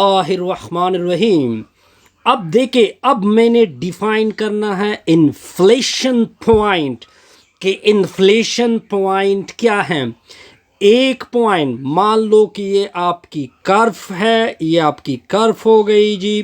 बिस्मिल्लाहिर्रहमानिर्रहीम। अब देखिए, अब मैंने डिफाइन करना है इन्फ्लेशन पॉइंट कि इन्फ्लेशन पॉइंट क्या है। एक पॉइंट मान लो कि ये आपकी कर्व है, ये आपकी कर्व हो गई जी।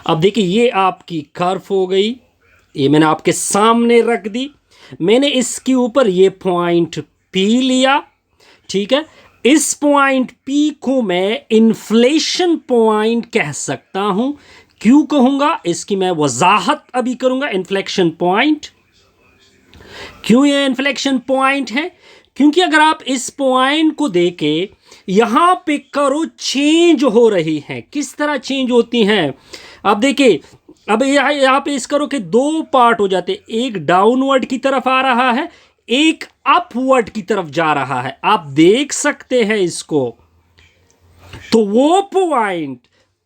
अब देखिए, ये आपकी कर्व हो गई, ये मैंने आपके सामने रख दी। मैंने इसके ऊपर ये पॉइंट पी लिया, ठीक है। इस पॉइंट पी को मैं इन्फ्लेशन पॉइंट कह सकता हूं। क्यों कहूंगा, इसकी मैं वजाहत अभी करूंगा। इन्फ्लेक्शन पॉइंट क्यों ये इन्फ्लेक्शन पॉइंट है? क्योंकि अगर आप इस पॉइंट को देके यहां पे करो, चेंज हो रही है। किस तरह चेंज होती हैं? अब देखिए, अब यहाँ पे इस करो कि दो पार्ट हो जाते, एक डाउनवर्ड की तरफ आ रहा है, एक अपवर्ड की तरफ जा रहा है। आप देख सकते हैं इसको। तो वो पॉइंट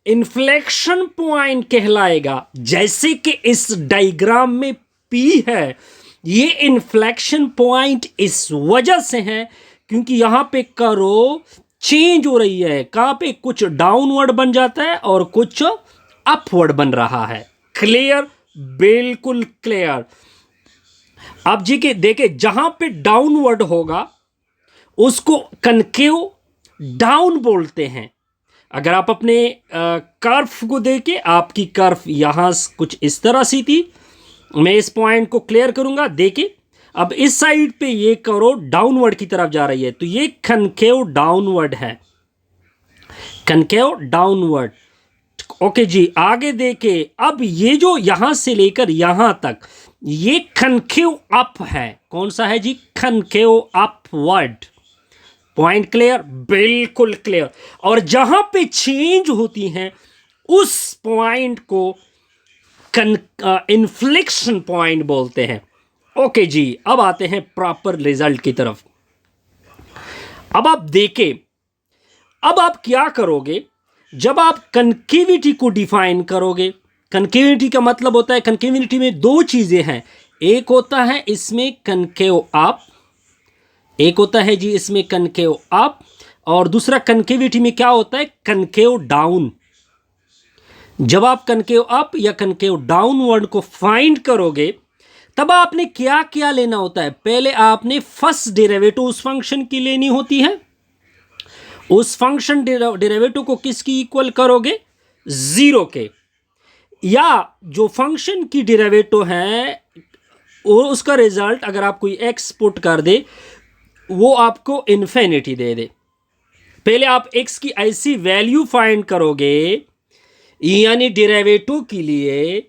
इन्फ्लेक्शन पॉइंट कहलाएगा। जैसे कि इस डायग्राम में पी है, ये इन्फ्लेक्शन पॉइंट इस वजह से है क्योंकि यहां पे करो चेंज हो रही है। कहां पे कुछ डाउनवर्ड बन जाता है और कुछ अपवर्ड बन रहा है। क्लियर? बिल्कुल क्लियर। अब जी के देखे, जहां पे डाउनवर्ड होगा उसको कनकेव डाउन बोलते हैं। अगर आप अपने कर्व को देखें, आपकी कर्व यहां कुछ इस तरह सी थी। मैं इस पॉइंट को क्लियर करूंगा। देखिए, अब इस साइड पे ये करो डाउनवर्ड की तरफ जा रही है, तो ये कनकेव डाउनवर्ड है, कनकेव डाउनवर्ड। ओके जी, आगे देखे। अब ये जो यहां से लेकर यहां तक ये कनकेव अप है। कौन सा है जी? Concave upward. Point clear? बिल्कुल क्लियर। और जहां पे चेंज होती हैं उस पॉइंट को इन्फ्लेक्शन पॉइंट बोलते हैं। ओके जी, अब आते हैं प्रॉपर रिजल्ट की तरफ। अब आप देखें, अब आप क्या करोगे जब आप कनकेविटी को डिफाइन करोगे। कनकेविटी का मतलब होता है, कनकेविटी में दो चीजें हैं। एक होता है इसमें कनकेव अप, एक होता है जी इसमें कनकेव अप, और दूसरा कनकेविटी में क्या होता है? Concave down. जब आप कनकेव अप या कनकेव डाउन वर्ड को फाइंड करोगे, तब आपने क्या क्या लेना होता है? पहले आपने फर्स्ट डेरिवेटिव उस फंक्शन की लेनी होती है। उस फंक्शन डेरिवेटिव को किसकी इक्वल करोगे? जीरो के। या जो फंक्शन की डेरिवेटिव है और उसका रिजल्ट अगर आप कोई एक्स पुट कर दे, वो आपको इन्फिनिटी दे दे। पहले आप एक्स की ऐसी वैल्यू फाइंड करोगे, यानी डेरिवेटिव के लिए,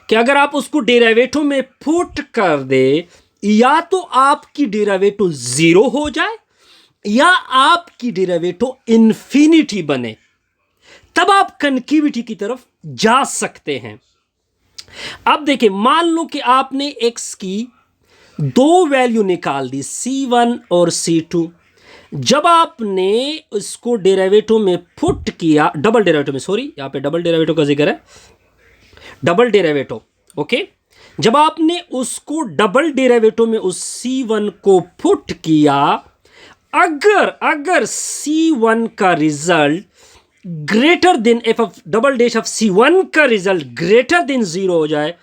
कि अगर आप उसको डेरिवेटिव में पुट कर दे, या तो आपकी डेरिवेटिव जीरो हो जाए या आपकी डेरिवेटिव इन्फिनिटी बने, तब आप कनकेविटी की तरफ जा सकते हैं। अब देखिए, मान लो कि आपने एक्स की दो वैल्यू निकाल दी, C1 और C2। जब आपने इसको डेरिवेटिव में पुट किया, डबल डेरिवेटिव में, सॉरी यहां पे डबल डेरिवेटिव का जिक्र है, डबल डेरिवेटिव। ओके, जब आपने उसको डबल डेरिवेटिव में उस C1 को पुट किया, अगर C1 का result greater than F of double dash of C1 का रिजल्ट ग्रेटर देन जीरो हो जाए,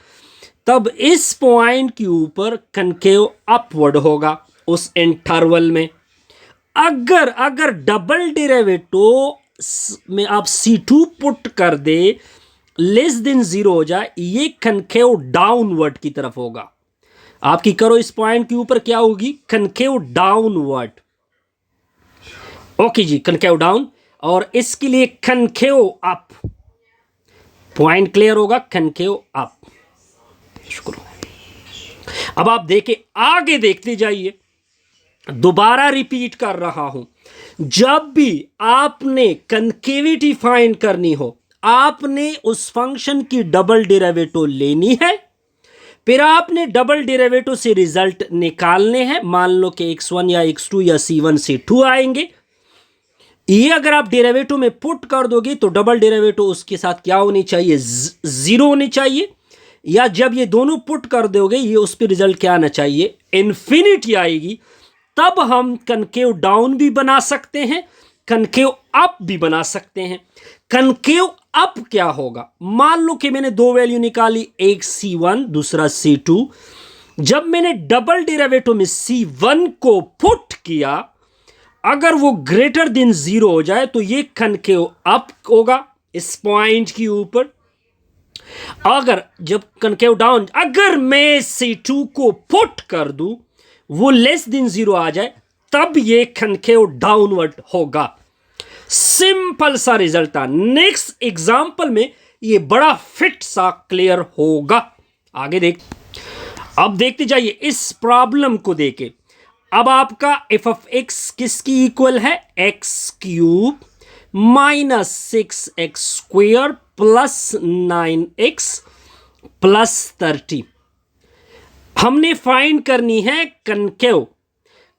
तब इस पॉइंट के ऊपर कनकेव अपवर्ड होगा उस इंटरवल में। अगर डबल डेरिवेटिव में आप C2 पुट कर दे, लेस देन जीरो हो जाए, ये कनकेव डाउनवर्ड की तरफ होगा। आपकी करो इस पॉइंट के ऊपर क्या होगी? Concave downward. ओके जी, कनकेव डाउन। और इसके लिए कनकेव अप। पॉइंट क्लियर होगा? Concave up. शुक्र। अब आप देखें, आगे देखते जाइए, दोबारा रिपीट कर रहा हूं। जब भी आपने कनकेविटी फाइंड करनी हो, आपने उस फंक्शन की डबल डेरिवेटिव लेनी है, फिर आपने डबल डेरिवेटिव से रिजल्ट निकालने हैं। मान लो कि x1 या x2 या C1 C2 आएंगे। ये अगर आप डेरिवेटिव में पुट कर दोगे तो डबल डेरिवेटिव उसके साथ क्या होनी चाहिए? जीरो होनी चाहिए। या जब ये दोनों पुट कर दोगे, ये उस पर रिजल्ट क्या आना चाहिए? इन्फिनिटी आएगी। तब हम कनकेव डाउन भी बना सकते हैं, कनकेव अप भी बना सकते हैं। कनकेव अप क्या होगा, मान लो कि मैंने दो वैल्यू निकाली, एक C1 दूसरा C2। जब मैंने डबल डेरिवेटिव में C1 को पुट किया, अगर वो ग्रेटर देन 0 हो जाए तो ये कनकेव अप होगा इस पॉइंट के ऊपर। अगर जब कनकेव डाउन, अगर मैं C2 को पुट कर दूं, वो लेस देन 0 आ जाए, तब ये कनकेव डाउनवर्ड होगा। सिंपल सा रिजल्ट था। नेक्स्ट एग्जांपल में ये बड़ा फिट सा क्लियर होगा। आगे अब देखते जाइए इस प्रॉब्लम को देके। अब आपका एफ ऑफ एक्स किसकी इक्वल है, x cube minus 6x square plus 9x plus 30। हमने फाइंड करनी है कनकेव।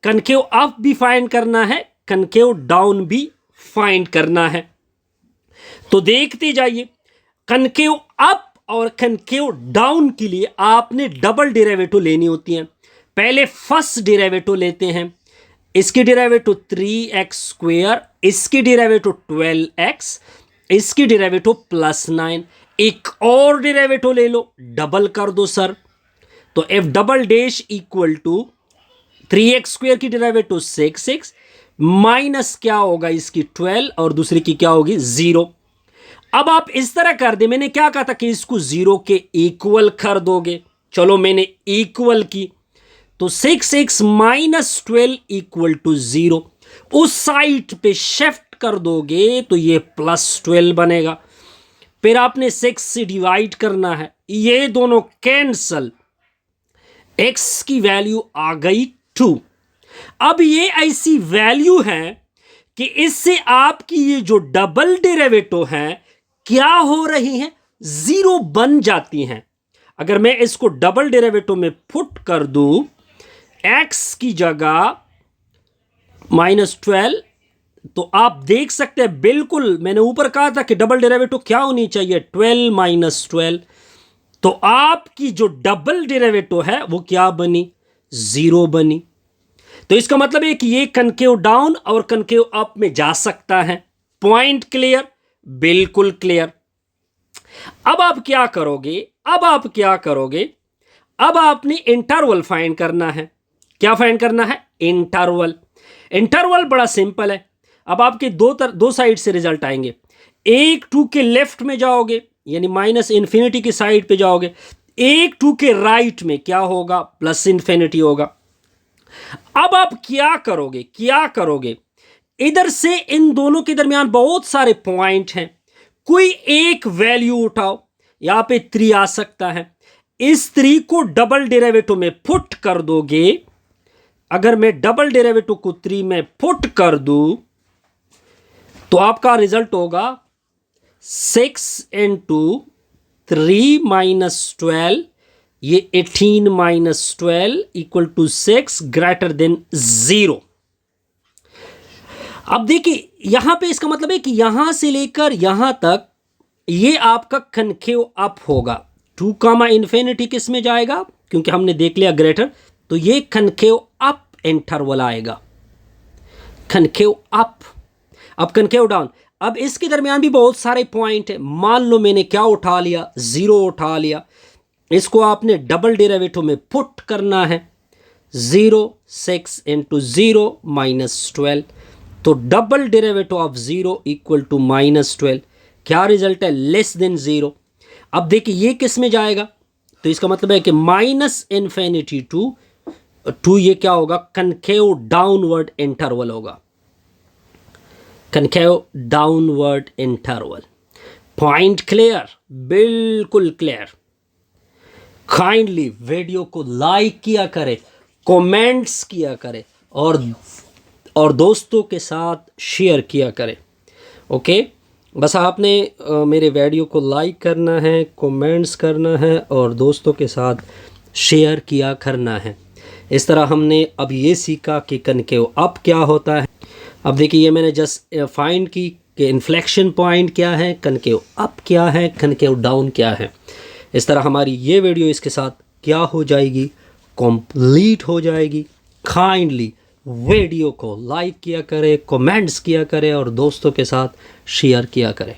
कनकेव अप भी फाइंड करना है, कनकेव डाउन भी फाइंड करना है। तो देखते जाइए, कनकेव अप और कनकेव डाउन के लिए आपने डबल डेरिवेटिव लेनी होती है। पहले फर्स्ट डेरिवेटिव लेते हैं, इसकी डेरिवेटिव 3x स्क्वेयर, इसकी डेरिवेटिव 12x, इसकी डेरिवेटिव प्लस 9। एक और डेरिवेटिव ले लो, डबल कर दो सर। तो F double dash equal to 3x square की डेरिवेटिव 6x माइनस क्या होगा इसकी 12 और दूसरी की क्या होगी 0। अब आप इस तरह कर दे, मैंने क्या कहा था कि इसको 0 के इक्वल कर दोगे। चलो मैंने इक्वल की, तो 6x माइनस 12 इक्वल टू 0। उस साइड पे शिफ्ट कर दोगे तो ये प्लस 12 बनेगा। फिर आपने 6 से डिवाइड करना है, ये दोनों कैंसल, x की वैल्यू आ गई 2। अब ये ऐसी वैल्यू है कि इससे आपकी ये जो डबल डेरिवेटिव है क्या हो रही है, 0 बन जाती हैं। अगर मैं इसको डबल डेरिवेटिव में पुट कर दूं, x की जगह माइनस 12, तो आप देख सकते हैं बिल्कुल मैंने ऊपर कहा था कि डबल डेरिवेटिव क्या होनी चाहिए, 12 माइनस 12। तो आपकी जो डबल डेरिवेटिव है वो क्या बनी, 0 बनी। तो इसका मतलब है कि ये कनकेव डाउन और कनकेव अप में जा सकता है। पॉइंट क्लियर, बिल्कुल क्लियर। अब आप क्या करोगे, अब आपने इंटरवल फाइंड करना है। क्या फाइंड करना है, इंटरवल। इंटरवल बड़ा सिंपल है। अब आपके दो साइड से रिजल्ट आएंगे। एक 2 के लेफ्ट में जाओगे, यानी माइनस इन्फिनिटी की साइड पे जाओगे। एक 2 के राइट में क्या होगा, प्लस इन्फिनिटी होगा। अब आप क्या करोगे, इधर से इन दोनों के दरमियान बहुत सारे पॉइंट हैं, कोई एक वैल्यू उठाओ। यहां पे 3 आ सकता है, इस 3 को डबल डेरिवेटिव में पुट कर दोगे। अगर मैं डबल डेरिवेटिव को 3 में पुट कर दूं तो आपका रिजल्ट होगा 6 इंटू 3 माइनस 12, ये 18 minus 12 equal to 6 greater than 0। अब देखिए यहां पे इसका मतलब है कि यहां से लेकर यहां तक ये आपका कनकेव अप होगा। 2 कामा इन्फिनिटी किस में जाएगा, क्योंकि हमने देख लिया ग्रेटर, तो ये कनकेव अप इंटरवल आएगा, कनकेव अप। अब कनकेव डाउन, अब इसके दरमियान भी बहुत सारे पॉइंट है। मान लो मैंने क्या उठा लिया, 0 उठा लिया। इसको आपने डबल डेरिवेटिव में पुट करना है, 0 6 इंटू 0 माइनस 12। तो double derivative of 0 equal to minus 12। क्या रिजल्ट है, लेस देन 0। अब देखिए ये किस में जाएगा, तो इसका मतलब है कि माइनस इन्फिनिटी टू ये क्या होगा, कनकेव डाउनवर्ड इंटरवल होगा, concave downward interval. Point clear, बिल्कुल क्लियर। काइंडली वीडियो को लाइक किया करें, कमेंट्स किया करें और दोस्तों के साथ शेयर किया करें। ओके, बस आपने मेरे वीडियो को लाइक करना है, कमेंट्स करना है और दोस्तों के साथ शेयर किया करना है। इस तरह हमने अब ये सीखा कि कनकेव अप क्या होता है। अब देखिए ये मैंने जस्ट फाइंड की कि इन्फ्लेक्शन पॉइंट क्या है, कनकेव अप क्या है, कनकेव डाउन क्या है। इस तरह हमारी ये वीडियो इसके साथ क्या हो जाएगी, कंप्लीट हो जाएगी। काइंडली वीडियो को लाइक किया करें, कमेंट्स किया करें और दोस्तों के साथ शेयर किया करें।